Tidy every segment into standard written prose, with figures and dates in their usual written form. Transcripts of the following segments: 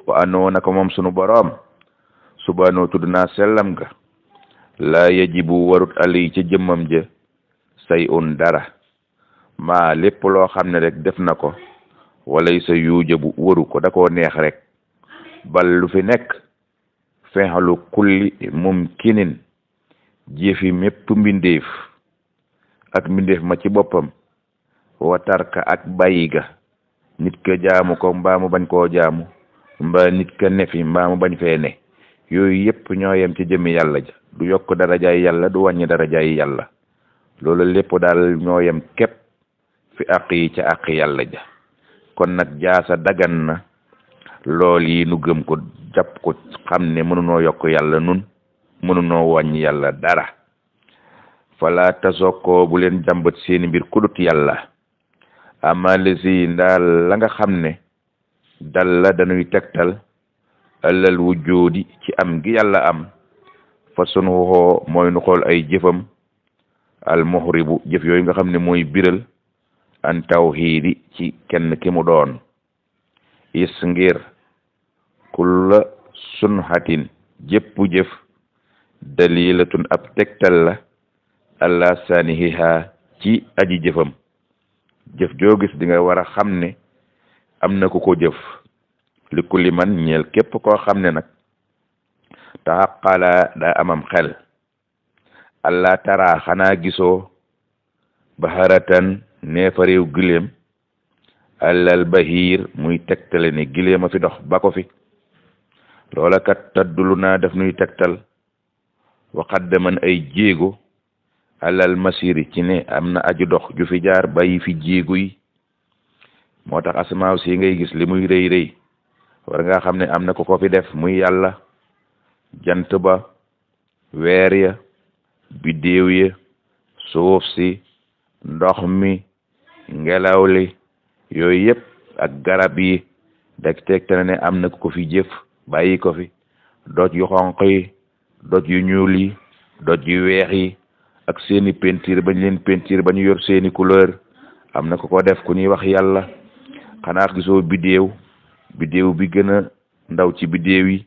wa anoo naka moom sunu boroom subhaanahu tudd naa sellam ga laa yajibu warut ali ca jëmmam ja say un dara maa lépp loo xam ne rek def na ko walay sa yuuja bu waru ko da koo neex rek bal lu fi nekk fexalu kulli mumkinin jëfi mépp mbindeef ak mbindeef ma ci boppam wa tarka ak bàyyi ga nit ka jaamu ko mbaa mu bañ koo jaamu mbaa nit ka nefi mbaa mu bañ fee ne yooyu yépp ñoo yem ci jëmmi yàlla ja du yokk darajaay yàlla du wàññi darajaay yàlla loolu lépp daal ñoo yem képp fi àq yi ca àq yàlla ja kon nag jaasa dagan na lool yi nu gëm ko jàpp ko xam ne mënunoo yokk yàlla nun mënunoo wàññi yàlla dara fala tasokko bu leen jàmbat seeni mbir kudut yàlla amalisi ndaal la nga xam ne dal la dañuy tegtal alal wujjoodi ci am gi yàlla am fa sunu xoo mooy nu xool ay jëfam al muhribu jëf yooyu nga xam ne mooy biral an tawxiidi ci kenn ki mu doon is ngir kulla sunhatin jëpp jëf dalilatun ab tegtal la allah saanihiha ci aji jëfam jëf joo gis di nga war a xam ne am na ku ko jëf li kulli man ñeel képp koo xam ne nag taxaqala daa amam xel allah tara xanaa gisoo baharatan neefaréew giléem allal bahir muy tegtale ne giléem a fi dox ba ko fi loola kat taddulu naa daf nuy tegtal waxaddaman ay jéego alal masiri ci ne am na aju dox ju fi jaar bàyyi fi jéego yi moo tax asamaaw si ngay gis li muy rëy rëy war nga xam ne am na ko fi def muy yàlla jant ba weer ya biddéew ya suuf si ndox mi ngelaw li yooyu yëpp ak garab yi dak tegtale ne am na ko fi jëf bàyyi ko fi doj yu xonq yi doj yu ñuul yi doj yu weex yi ak seeni peinture bañ leen peinture ba ñu yor seeni couleur am na ko def ku ñuy wax yàlla xanaa gisoo biddéew bi gën a ndaw ci biddéew yi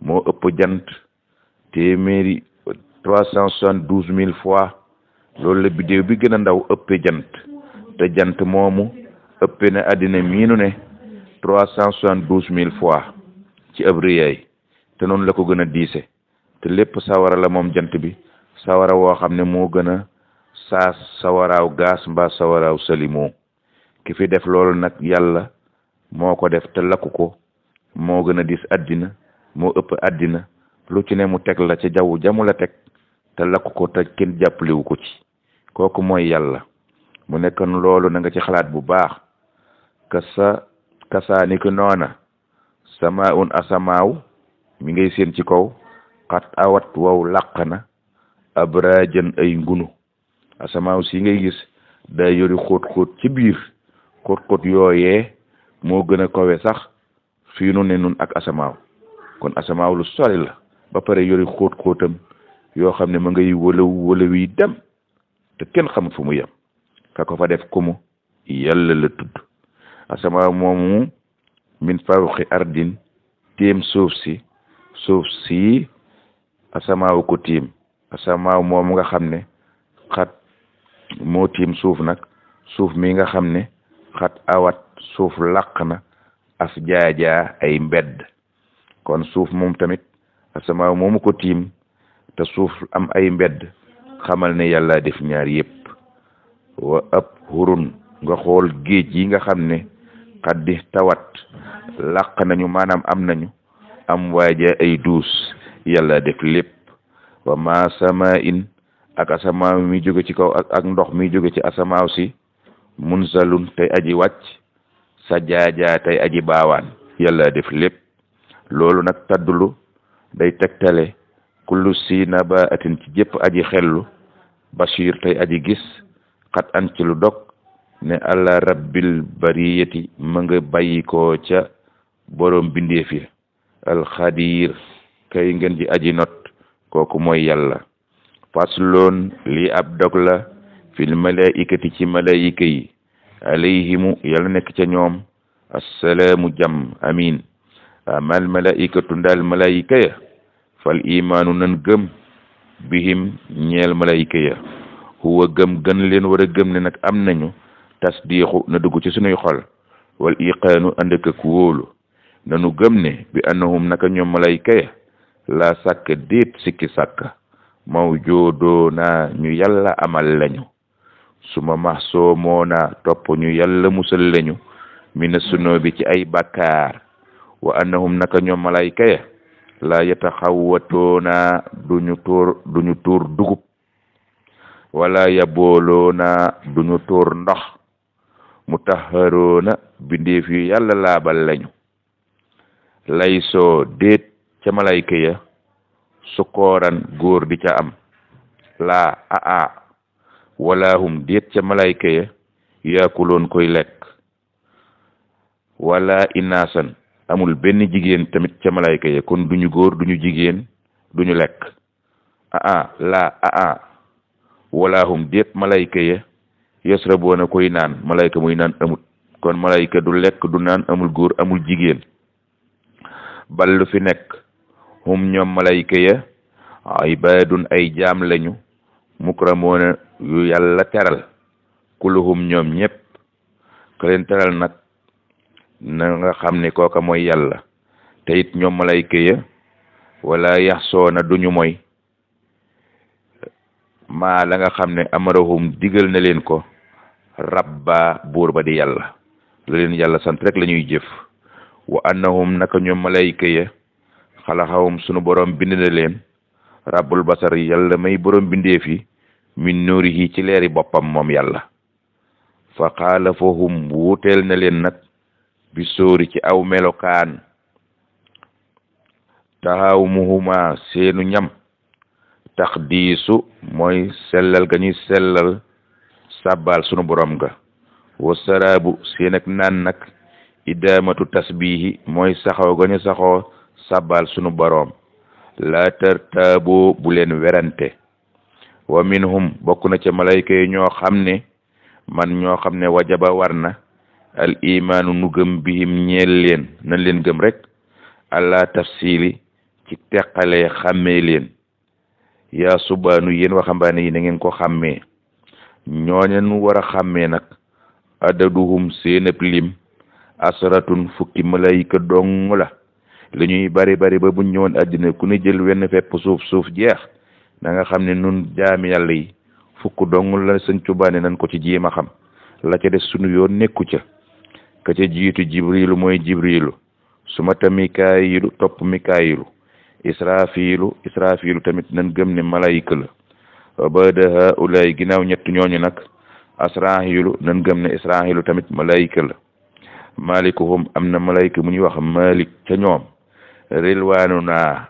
moo ëpp jant téeméeri 372 000 fois loolu la biddéew bi gën a ndaw ëppe jant te jant moomu ëppe na àddina miinu ne 372 000 fois ci ab rëyaay te noonu la ko gën a diise te lépp sawara la moom jant bi sawara woo xam ne moo gën a saas sawaraaw gaas mbaa sawaraaw salimoo ki fi def loolu nag yàlla moo ko def te lakku ko moo gën a diis àddina moo ëpp àddina lu ci ne mu teg la ca jaww jamu la teg te lakku ko te kenn jàppalewu ko ci kooku mooy yàlla mu nekkoon loolu na nga ci xalaat bu baax kasaa ni ki noona sama un asamaaw mi ngay seen ci kaw xat awat wow làq na abrajan ay ngunu asamaaw si ngay gis daa yori xóot-xóot ci biir xóot-xóot yooyee moo gën a kawe sax fii nu ne nun ak asamaaw kon asamaaw lu sori la ba pare yori xóot-xóotam yoo xam ne ma ngay wëlaw yi dem te kenn xamut fu mu yem ka ko fa def kumu yàlla la tudd asamaaw moomu min fawqi ardin téem suuf si asamaaw ko tiim asamaaw moomu nga xam ne xat moo tiim suuf nag suuf mi nga xam ne xat awat suuf làq na as jaajaa ay mbedd kon suuf moom tamit asamaaw moomu ko tiim te suuf am ay mbedd xamal ne yàlla def ñaar yépp wa ab hurun nga xool géej yi nga xam ne xaddi tawat làq nañu maanaam am nañu am waaja ay duus yàlla def lépp wa ma sama in ak asamaaw mi jóge ci kaw ak ndox mi jóge ci asamaaw si munzalun tey aji wàcc sa jaajaa tey aji baawaan yàlla def lépp loolu nag taddulu day tegtale kullu si naba atin ci jëpp aji xellu bashir tey aji gis xat an ci lu dog ne àlla rabbil bariyati ma nga bàyyi ko ca borom bindeef yi alxadir kay ngeen ji aji not kooku mooy yàlla fasloon lii ab dog la fil malaikati ci malaayika yi alayhimu yàlla nekk ca ñoom assalaamu jàmm amin amal malaikatu ndal malaika ya fal imaanu nan gëm bihim ñeel malaika ya huwa gëm gën leen war a gëm ne nag am nañu tasdiixu na dugg ci sunuy xol wal iqaanu ànd ak wóolu nanu gëm ne bi annahum naka ñoom malaika ya la sàkk déet sikki sàkk mawjoodoona ñu yàlla amal lañu suma mahsoomoona topp ñu yàlla musal lañu mina sunoo bi ci ay bakkaar wa annahum naka ñoom malaika ya la yataxawwatoona duñu tuur dugub wala yabooloona duñu tuur ndox mutahharoona bindeef yu yàlla laabal lañu laysoo déet ca malaika ya sukooran góor di ca am laa aa wala hum déet ca malaika ya yaakuloon koy lekk wala inaasan amul benn jigéen tamit ca malaika ya kon duñu góor duñu jigéen duñu lekk laa wala hum déet malaika ya yasraboona koy naan malaika muy naan amut kon malaika du lekk du naan amul góor amul jigéen ballu fi nekk hum ñoom malaika ya ibaadun ay jaam lañu mukramoona yu yàlla teral kuluhum ñoom ñépp ka leen teral nag na nga xam ne kooka mooy yàlla te it ñoom malaika ya wala yaxsoona duñu mooy maa la nga xam ne amarahum digal na leen ko rabba buur ba di yàlla la leen yàlla sant rek la ñuy jëf wa annahum naka ñoom malaika ya xalaxawum sunu borom bind na leen rabbul basar yàlla may borom bindeef yi min nuurihi ci leeri boppam moom yàlla fa xaalafahum wuuteel na leen nag bi sóori ci aw melokaan taxawmuhuma seenu ñam taxdiisu mooy sellal ga ñuy sellal sàbbaal sunu borom ga wa saraabu seen ak naan nag idaamatu tasbihi mooy saxoo ga ñu saxoo sàbbaal sunu borom laa tartaaboo bu leen werante wa minhum bokk na ca malayka yi ñoo xam ne wajaba war na al imaanu nu gëm bihim ñeel leen nañ leen gëm rek allah tafsili ci teqalee xàmmee leen yaa subaanu yéen waxambaane yi na ngeen ko xàmmee ñooña nu war a xàmmee nag adaduhum seenab lim asratun fukki malayka dong la li ñuy bari bari ba buñ ñëwoon àddina ku ne jël wenn fepp suuf jeex da nga xam ne nun jaami yàlla yi fukk dong la sëñ Tuubaa nañ ko ci jéem a xam la ca des sunu yoon nekku ca ka ca jiitu jibrilu mooy jibrilu sumata mikaayilu topp mikaayilu israfilu tamit nañ gëm ne malayka la wa bada haulaay ginnaaw ñett ñooñu nag asrahilu nañ gëm ne israhilu tamit malayka la malikuhum am na malayka mu ñuy wax malik ca ñoom rilwaanu naa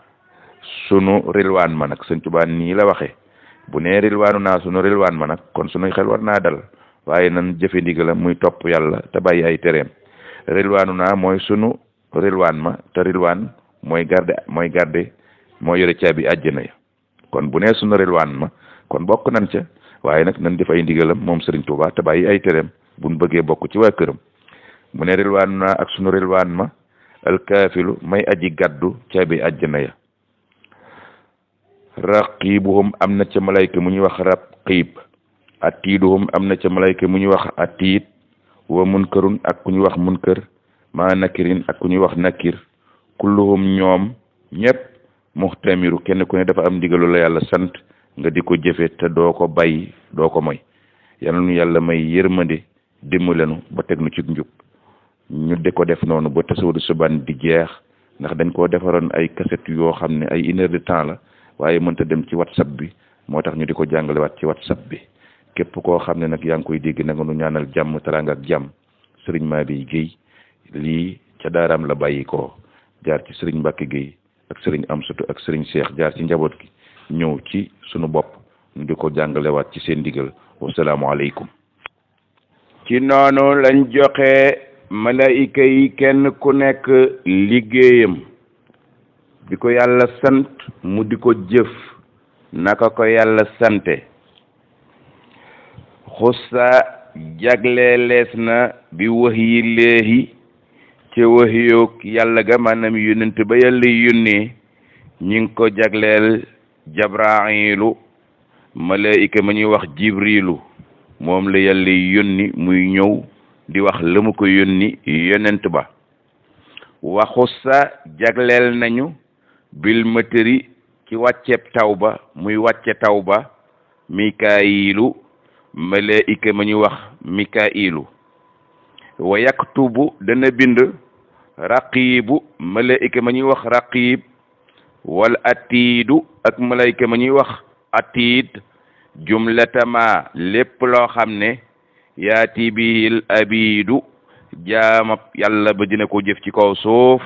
sunu rilwaan ma nag sëñ Tuubaa nii la waxe bu nee rilwaanu naa sunu rilwaan ma nag kon sunu xel war naa dal waaye nan jëfe ndigalam muy topp yàlla te bàyyi ay tereem rilwaanu naa mooy sunu rilwaan ma te rilwaan mooy garde mooy yore caabi àjjana ya kon bu nee sunu rilwaan ma kon bokk nan ca waaye nag nan def ay ndigalam moom Sëriñ Tuubaa te bàyyi ay tereem buñ bëggee bokk ci waa këram mu ne rilwaan naa ak sunu rilwaan ma alkaafilu may aji gaddu caabi àjjana ya raqibuhum am na ca malayka mu ñuy wax raqib atiiduhum am na ca malayka mu ñuy wax atiid wa munkarun ak ku ñuy wax munkar ma nakirin ak ku ñuy wax nakir kulluhum ñoom ñëpp muxtamiru kenn ku ne dafa am ndigalu la yàlla sant nga di ko jëfe te doo ko bàyyi doo ko moy yal nu yàlla may yërmande dimbalenu ba teg nu ci njub ñu di ko def noonu ba tasawudu subaan di jeex ndax dañ koo defaroon ay cassette yoo xam ne ay 1 heure de temps la waaye mënta dem ci whatsapp bi moo tax ñu di ko jàngalewaat ci whatsapp bi képp koo xam ne nag yaa ngi koy dégg na nga nu ñaanal jàmm teraanga ak jàmm sëriñ Madi Guèye lii ca daaraam la bàyyi ko jaar ci sëriñ Mbacke Guèye ak sëriñ Amsatu ak sëriñ Cheikh jaar ci njaboot gi ñëw ci sunu bopp ñu di ko jàngalewaat ci seen ndigal wasalaamualeykum. ci noonu lañ joxe malaayika yi kenn ku nekk liggéeyam bi ko yàlla sant mu di ko jëf naka ko yàlla sante xussa jagleelees na bi wax yi léehi ci waxiyoog yàlla ga maanaam yónnent ba yàlla yónnee ñi ngi ko jagleel jabrailu malaayika ma ñuy wax jibrilu moom la yàlla yónni muy ñëw di wax la mu ko yónni yonent ba waxussa jagleel nañu bil matëri ci wàcceeb taw ba muy wàcce taw ba mikaayilu malaayika ma ñuy wax mikaayilu wa yaktubu dana bind raqiibu malaayika ma ñuy wax raqiib wal atiidu ak malaayika ma ñuy wax atiid jumlatama lépp loo xam ne yaati bihil abidu jaamab yàlla ba dina ko jëf ci kaw suuf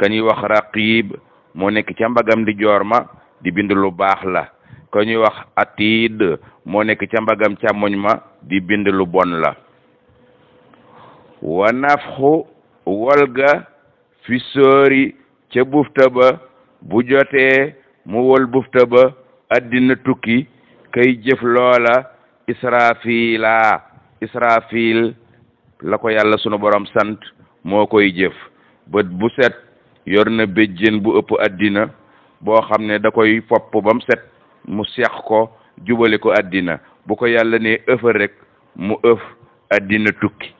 ka ñuy wax raqiib moo nekk ca mbagam di joor ma di bind lu baax la ka ñuy wax atiid moo nekk ca mbagam càmmoñ ma di bind lu bon la wa nafxu wolga fi sóori ca bufta ba bu jotee mu wol bufta ba addina tukki kay jëf loola israfil la ko yàlla sunu borom sant moo koy jëf bët bu set yor na béjjén bu ëpp addina boo xam ne da koy fopp ba mu set mu seex ko jubale ko addina bu ko yàlla ne ëfa rek mu ëf addina tukki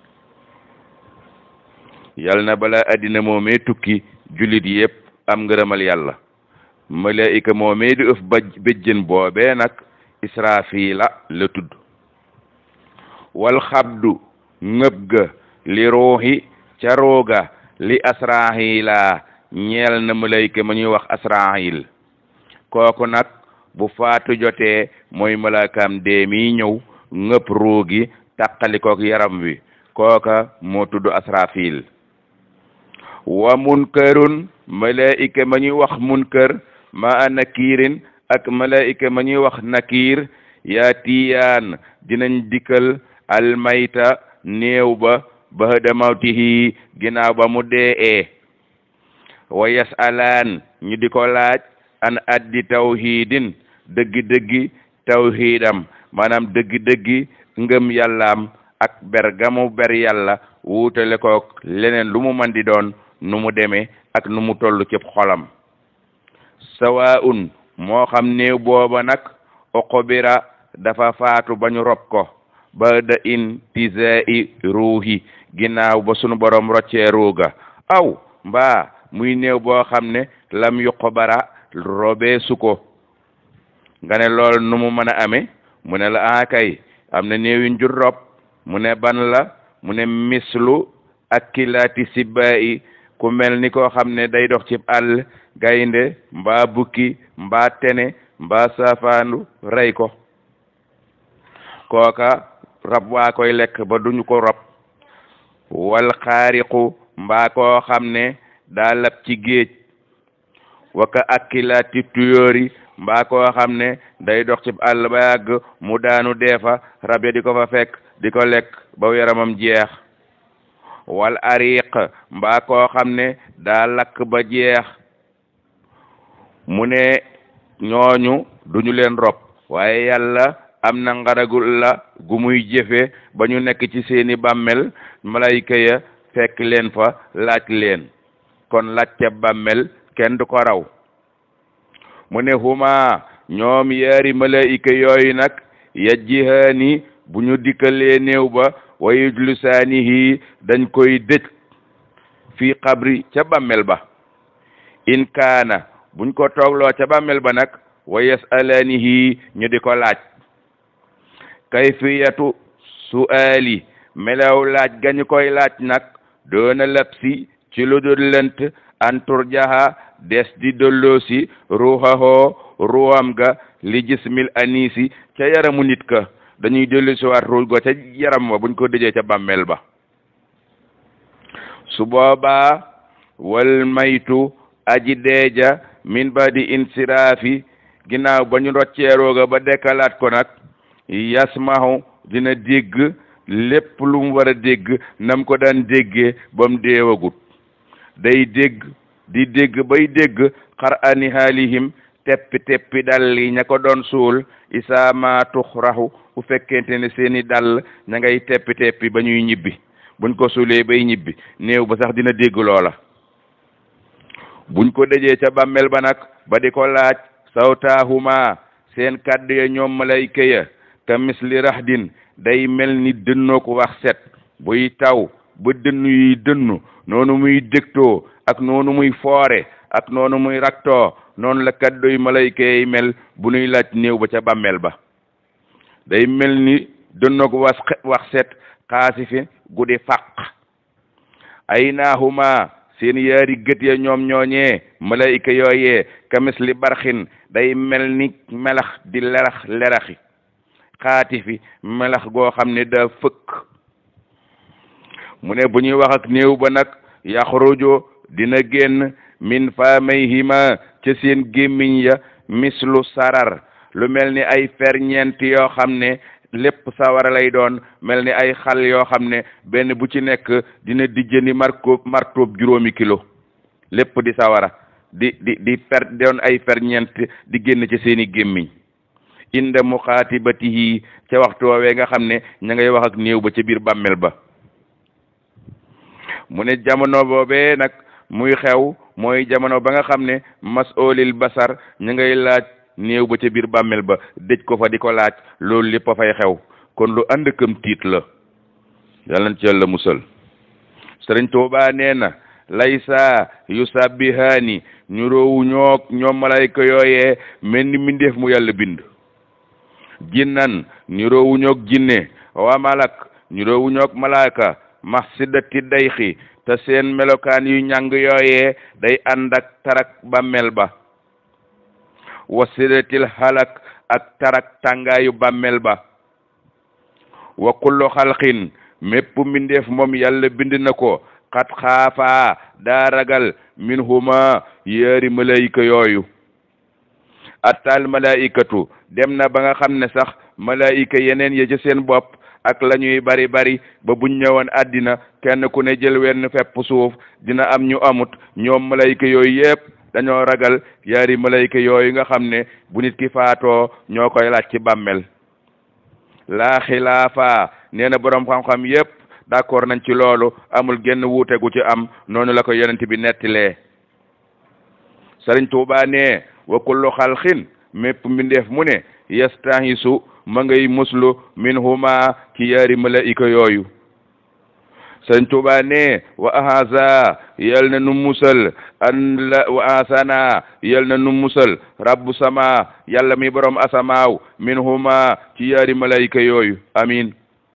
yàlla na balaa addina moomee tukki jullit yépp am ngërëmal yàlla malaayika moomee di ëf béjjén boobee nag israfila la tudd wal xabdu ngëb ga li ruuxi ca rooga li asrahila ñeel na malaayika ma ñuy wax asrahil kooku nag bu faatu jotee mooy malaakaam dee mi ñëw ngëp roogi tàqalikook yaram wi kooka moo tudd asrafil wa munkarun malaayika ma ñuy wax munkar ma nakiirin ak malaayika ma ñuy wax nakiir yaatiyaan dinañ dikkal almayta néew ba ba'da mawtihi ginnaaw ba mu dee wa yasalaan ñu di ko laaj an addi tawhidin dëggi-dëggi tawhidam maanaam dëggi-dëggi ngëm yàllaam ak ber gamu ber yàlla wuutale kook leneen lu mu man di doon nu mu demee ak nu mu toll ci xolam sawaun moo xam néew booba nag oqobira dafa faatu ba ñu rob ko ba da intizai ruuhi ginnaaw ba sunu borom roccee ruuga aw mbaa muy néew boo xam ne lam yuqbara robee su ko nga ne lool nu mu mën a amee mu ne la kay am na néew yuñ jur rob mu ne ban la mu ne mislu ak kilaati sibaayi ku mel ni koo xam ne day dox ci àll gaynde mbaa bukki mbaa tene mbaa saafaandu rey ko kooka rab waa koy lekk ba duñu ko rob wal xaariqu mbaa koo xam ne daa lab ci géej waka akkilaati tuyóori mbaa koo xam ne day dox ci àll ba yàgg mu daanu deefa rab ya di ko fa fekk di ko lekk ba yaramam jeex wal ariq mbaa koo xam ne daa lakk ba jeex mu ne ñooñu duñu leen rob waaye yàlla am na ngaragul la gu muy jëfe ba ñu nekk ci seeni bàmmel malayka ya fekk leen fa laaj leen kon laajte bàmmel kenn du ko raw mu ne huma ñoom yaari malayka yooyu nag yajjihaani bu ñu dikkalee néew ba wa yujlisaanihi dañ koy dëj fii xabri ca bàmmel ba in kaana buñ ko toogloo ca bàmmel ba nag wa yasalaanihi ñu di ko laaj kayfiyatu su'aali melaw laaj gañu koy laaj nag doona lapsi ci lu dul lënt antur jaha des di dolloosi ruuxahoo ruuxam ga li jismil anisi ca yaramu nit ka dañuy dolloosi waat ruuj go ca yaram wa buñ ko dëjee ca bàmmeel ba su boobaa wal maytu aji deeja min badi insiraafi ginnaaw ba ñu rocceerooga ba dekkalaat ko nag yasmahu dina dégg lépp lu mu war a dégg nam ko daan déggee ba mu deewagut day dégg di dégg bay dégg xar ani haalihim teppi dal yi ña ko doon suul isaa ma tuxraxu bu fekkente ne seeni dal ña ngay teppi ba ñuy ñibbi buñ ko suulee bay ñibbi néew ba sax dina dégg loola buñ ko dëjee ca bàmmeel ba nag ba di ko laaj sawtaahuma seen kàddu ya ñoom malayka ya ka misli rahdin day mel ni dënnoo ko wax set buy taw ba dënn yuy dënnu noonu muy dégtoo ak noonu muy foore ak noonu muy raktoo noonu la kàddu yu malayka yi mel bu nuy laaj néew ba ca bàmmeel ba day mel ni dënnoo ko wax set xaasifi guddi fàq ay naahuma seen yaari gët ya ñoom ñooñee malayka yooyee kamis li barxin day mel ni melax di leraxi xaatifi melax goo xam ne daa fëkk mu ne bu ñuy wax ak néew ba nag yaxruju dina génn min famayhima ca seen gémmiñ ya mislu sarar lu mel ni ay ferñeent yoo xam ne lépp sawara lay doon mel ni ay xal yoo xam ne benn bu ci nekk dina dijjani martoob 5 kilo lépp di sawara di doon ay ferñeent di génn ci seeni gémmiñ inda muxaatibatihi ca waxtu woowee nga xam ne ña ngay wax ak néew ba ca biir bàmmeel ba mu ne jamono boobee nag muy xew mooy jamono ba nga xam ne masolil basar ña ngay laaj néew ba ca biir bàmmeel ba dëj ko fa di ko laaj loolu lépp a fay xew kon lu ànd këm tiit la yàlla na ci yàlla musal Sëriñ Tuubaa nee na laysa yusabbihaani ñu roowu ñoom malayka yooyee mel ni mbindeef mu yàlla bind jinnan ñu roowu ñoog jinne wa malak ñu roowu ñoog malaaka mahsidati dayxi te seen melokaan yu ñàng yooyee day ànd ak tarak bàmmeel ba wasidatil halak ak tarak tàngaayu bàmmeel ba wa kullu xalqin mépp mbindeef moom yàlla bind na ko xat xaafaa daa ragal min huma yaari malayka yooyu attal malaikatu dem na ba nga xam ne sax malayka yeneen ya ca seen bopp ak la ñuy bari ba buñ ñëwoon àddina kenn ku ne jël wenn fepp suuf dina am ñu amut ñoom malayka yooyu yépp dañoo ragal yaari malayka yooyu nga xam ne bu nit ki faatoo ñoo koy laaj ci bàmmeel laa xilaafa nee na boroom xam-xam yépp d'accord nañ ci loolu amul genn wuute gu ci am noonu la ko yonent bi nettilee Sëriñ Tuubaa ne wa kullu xalqin mépp mbindeef mu ne yastahisu ma ngay muslu min huma ci yaari malaika yooyu Sëriñ Tuubaa ne wa ahaza yal na nu musal wa asana yal na nu musal rabbu sama yàlla mi borom asamaaw min huma ci yaari malaika yooyu amin